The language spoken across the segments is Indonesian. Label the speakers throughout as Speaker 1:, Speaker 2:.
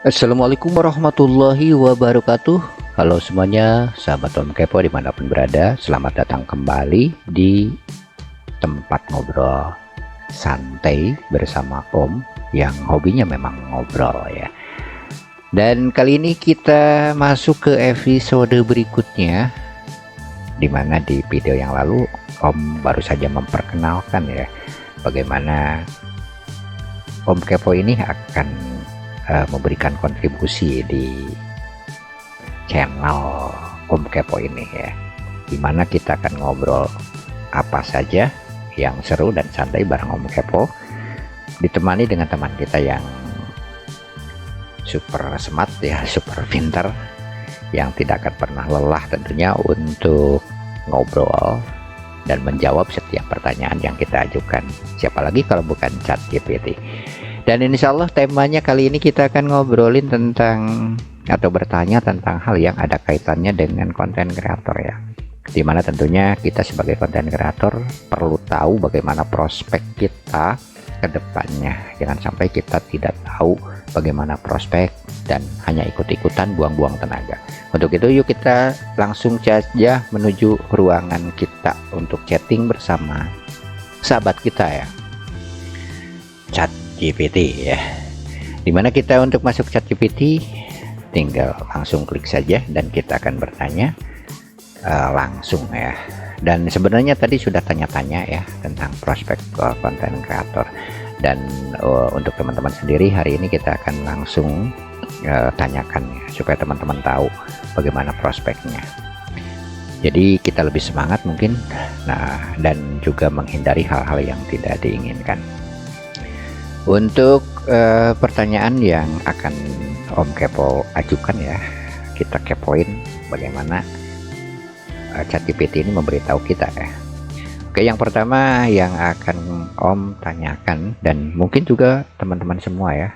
Speaker 1: Assalamualaikum warahmatullahi wabarakatuh. Halo semuanya, sahabat Om Kepo dimanapun berada. Selamat datang kembali di tempat ngobrol santai bersama Om yang hobinya memang ngobrol ya. Dan kali ini kita masuk ke episode berikutnya, dimana di video yang lalu Om baru saja memperkenalkan ya bagaimana Om Kepo ini akan memberikan kontribusi di channel Om Kepo ini ya, dimana kita akan ngobrol apa saja yang seru dan santai bareng Om Kepo, ditemani dengan teman kita yang super smart ya, super pintar, yang tidak akan pernah lelah tentunya untuk ngobrol dan menjawab setiap pertanyaan yang kita ajukan. Siapa lagi kalau bukan ChatGPT. Dan insya Allah temanya kali ini kita akan ngobrolin tentang atau bertanya tentang hal yang ada kaitannya dengan konten kreator ya. Dimana tentunya kita sebagai konten kreator perlu tahu bagaimana prospek kita ke depannya. Jangan sampai kita tidak tahu bagaimana prospek dan hanya ikut-ikutan buang-buang tenaga. Untuk itu yuk kita langsung saja menuju ruangan kita untuk chatting bersama sahabat kita ya, ChatGPT ya. Dimana kita untuk masuk ChatGPT tinggal langsung klik saja dan kita akan bertanya langsung ya. Dan sebenarnya tadi sudah tanya-tanya ya tentang prospek konten kreator. Dan untuk teman-teman sendiri hari ini kita akan langsung tanyakan ya, supaya teman-teman tahu bagaimana prospeknya. Jadi kita lebih semangat mungkin, nah, dan juga menghindari hal-hal yang tidak diinginkan. Untuk pertanyaan yang akan Om Kepo ajukan ya, kita kepoin bagaimana ChatGPT ini memberitahu kita ya. Oke, yang pertama yang akan Om tanyakan, dan mungkin juga teman-teman semua ya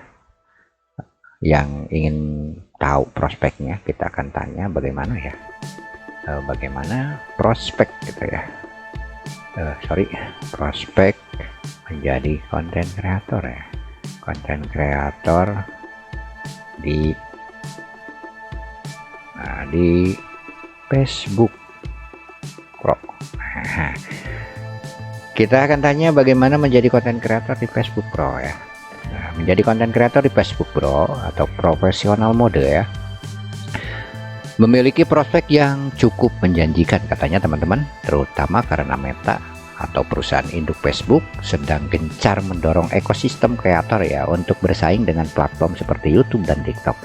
Speaker 1: yang ingin tahu prospeknya, kita akan tanya bagaimana ya, bagaimana prospek gitu ya, prospek menjadi konten kreator ya, konten kreator di Facebook Pro. Kita akan tanya bagaimana menjadi konten kreator di Facebook Pro ya. Nah, menjadi konten kreator di Facebook Pro atau profesional mode ya, memiliki prospek yang cukup menjanjikan katanya teman-teman, terutama karena Meta atau perusahaan induk Facebook sedang gencar mendorong ekosistem kreator ya untuk bersaing dengan platform seperti YouTube dan TikTok.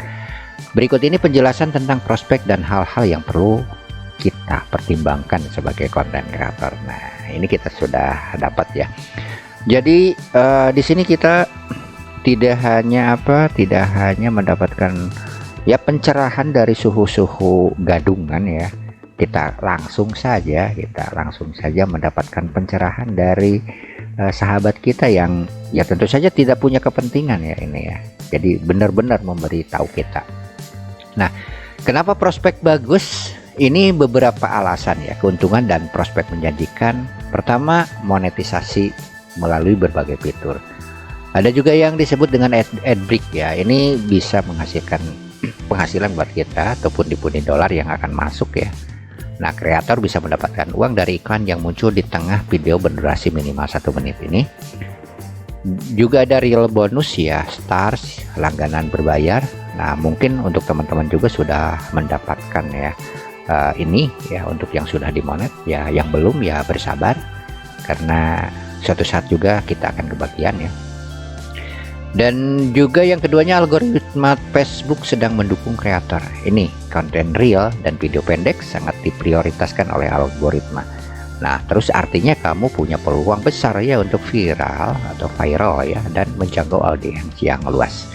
Speaker 1: Berikut ini penjelasan tentang prospek dan hal-hal yang perlu kita pertimbangkan sebagai konten kreator. Nah, ini kita sudah dapat ya. Jadi di sini kita tidak hanya mendapatkan ya pencerahan dari suhu-suhu gadungan ya. Kita langsung saja mendapatkan pencerahan dari sahabat kita yang ya tentu saja tidak punya kepentingan ya ini ya. Jadi benar-benar memberitahu kita. Nah, kenapa prospek bagus? Ini beberapa alasan ya, keuntungan dan prospek menjanjikan. Pertama, monetisasi melalui berbagai fitur. Ada juga yang disebut dengan ad break ya. Ini bisa menghasilkan penghasilan buat kita ataupun pundi dolar yang akan masuk ya. Nah, kreator bisa mendapatkan uang dari iklan yang muncul di tengah video berdurasi minimal 1 menit ini. Juga ada real bonus ya, stars, langganan berbayar. Nah, mungkin untuk teman-teman juga sudah mendapatkan ya ini ya, untuk yang sudah dimonet ya, yang belum ya bersabar karena suatu saat juga kita akan kebagian ya. Dan juga yang keduanya, algoritma Facebook sedang mendukung kreator. Ini konten real dan video pendek sangat diprioritaskan oleh algoritma. Nah, terus artinya kamu punya peluang besar ya untuk viral ya, dan menjangkau audiens yang luas.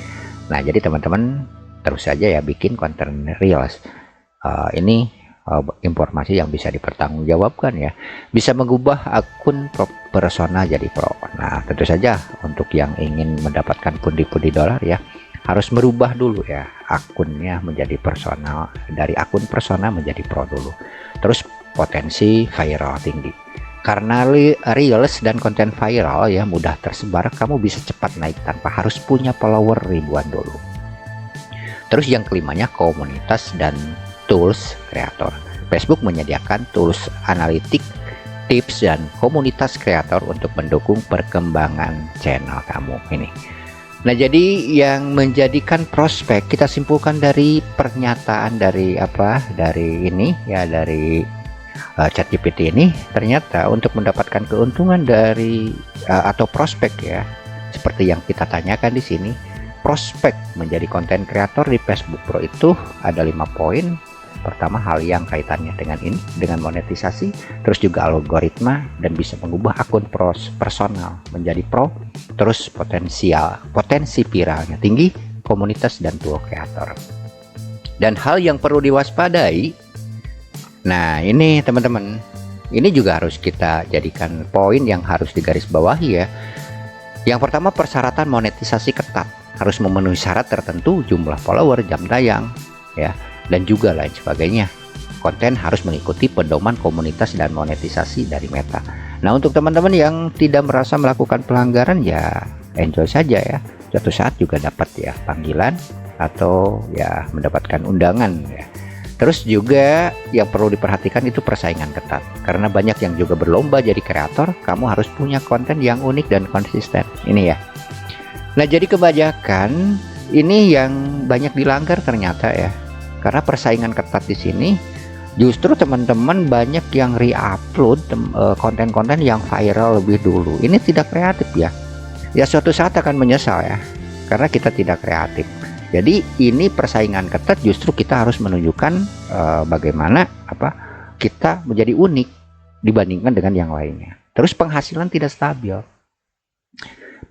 Speaker 1: Nah, jadi teman-teman terus saja ya bikin konten real. Ini informasi yang bisa dipertanggungjawabkan ya, bisa mengubah akun persona jadi pro. Nah, tentu saja untuk yang ingin mendapatkan pundi-pundi dolar ya, harus merubah dulu ya akunnya menjadi personal, dari akun persona menjadi pro dulu. Terus potensi viral tinggi, karena reels dan konten viral ya mudah tersebar, kamu bisa cepat naik tanpa harus punya follower ribuan dulu. Terus yang kelimanya komunitas dan tools kreator. Facebook menyediakan tools analitik, tips dan komunitas kreator untuk mendukung perkembangan channel kamu ini. Nah, jadi yang menjadikan prospek kita simpulkan dari pernyataan dari ini ya, dari ChatGPT ini, ternyata untuk mendapatkan keuntungan dari atau prospek ya, seperti yang kita tanyakan di sini, prospek menjadi konten kreator di Facebook Pro itu ada 5 poin. Pertama, hal yang kaitannya dengan ini, dengan monetisasi, terus juga algoritma, dan bisa mengubah akun personal menjadi pro, terus potensi viralnya tinggi, komunitas dan tool kreator. Dan hal yang perlu diwaspadai, nah ini teman-teman, ini juga harus kita jadikan poin yang harus digarisbawahi ya. Yang pertama, persyaratan monetisasi ketat, harus memenuhi syarat tertentu, jumlah follower, jam tayang ya, dan juga lain sebagainya. Konten harus mengikuti pedoman komunitas dan monetisasi dari Meta. Nah, untuk teman-teman yang tidak merasa melakukan pelanggaran ya enjoy saja ya. Suatu saat juga dapat ya panggilan atau ya mendapatkan undangan ya. Terus juga yang perlu diperhatikan itu persaingan ketat, karena banyak yang juga berlomba jadi kreator. Kamu harus punya konten yang unik dan konsisten ini ya. Nah, jadi kebanyakan ini yang banyak dilanggar ternyata ya. Karena persaingan ketat di sini, justru teman-teman banyak yang re-upload konten-konten yang viral lebih dulu. Ini tidak kreatif ya. Ya suatu saat akan menyesal ya, karena kita tidak kreatif. Jadi ini persaingan ketat, justru kita harus menunjukkan bagaimana kita menjadi unik dibandingkan dengan yang lainnya. Terus penghasilan tidak stabil.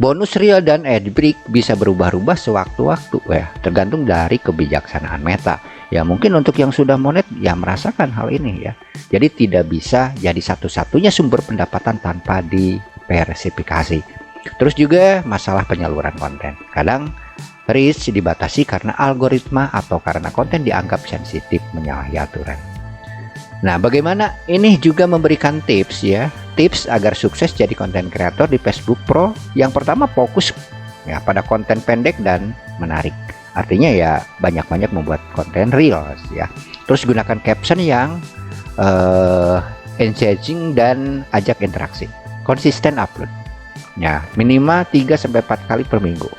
Speaker 1: Bonus real dan ad break bisa berubah-ubah sewaktu-waktu ya, tergantung dari kebijaksanaan Meta. Ya mungkin untuk yang sudah monet ya merasakan hal ini ya. Jadi tidak bisa jadi satu-satunya sumber pendapatan tanpa diversifikasi. Terus juga masalah penyaluran konten. Kadang reach dibatasi karena algoritma atau karena konten dianggap sensitif menyalahi aturan. Nah, bagaimana ini juga memberikan tips ya. Tips agar sukses jadi konten kreator di Facebook Pro. Yang pertama, fokus ya pada konten pendek dan menarik. Artinya ya banyak-banyak membuat konten reels ya. Terus gunakan caption yang engaging dan ajak interaksi. Konsisten upload. Ya, minimal 3-4 kali per minggu.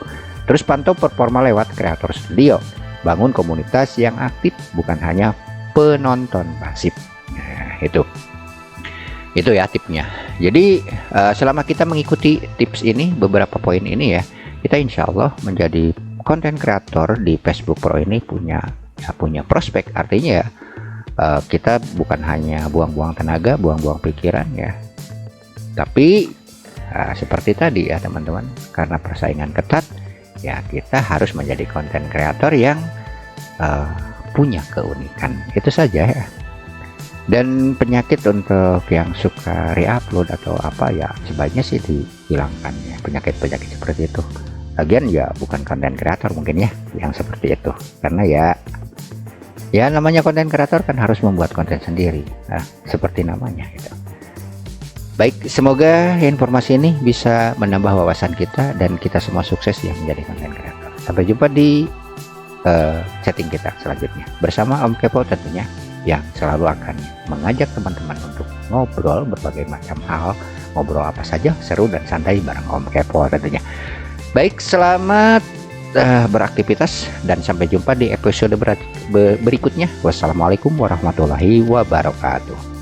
Speaker 1: Terus pantau performa lewat kreator studio. Bangun komunitas yang aktif, bukan hanya penonton pasif. Nah, itu ya tipsnya. Jadi selama kita mengikuti tips ini, beberapa poin ini ya, kita insya Allah menjadi konten kreator di Facebook Pro ini punya prospek. Artinya ya kita bukan hanya buang-buang tenaga, buang-buang pikiran ya, tapi seperti tadi ya teman-teman, karena persaingan ketat ya kita harus menjadi konten kreator yang punya keunikan. Itu saja ya. Dan penyakit untuk yang suka re-upload atau apa ya sebaiknya sih dihilangkan ya, penyakit-penyakit seperti itu. Lagian ya bukan konten kreator mungkin ya yang seperti itu, karena ya namanya konten kreator kan harus membuat konten sendiri, nah, seperti namanya gitu. Baik, semoga informasi ini bisa menambah wawasan kita dan kita semua sukses yang menjadi konten kreator. Sampai jumpa di chatting kita selanjutnya bersama Om Kepo tentunya, yang selalu akan mengajak teman-teman untuk ngobrol berbagai macam hal, ngobrol apa saja seru dan santai bareng Om Kepo tentunya. Baik, selamat beraktivitas dan sampai jumpa di episode berikutnya. Wassalamualaikum warahmatullahi wabarakatuh.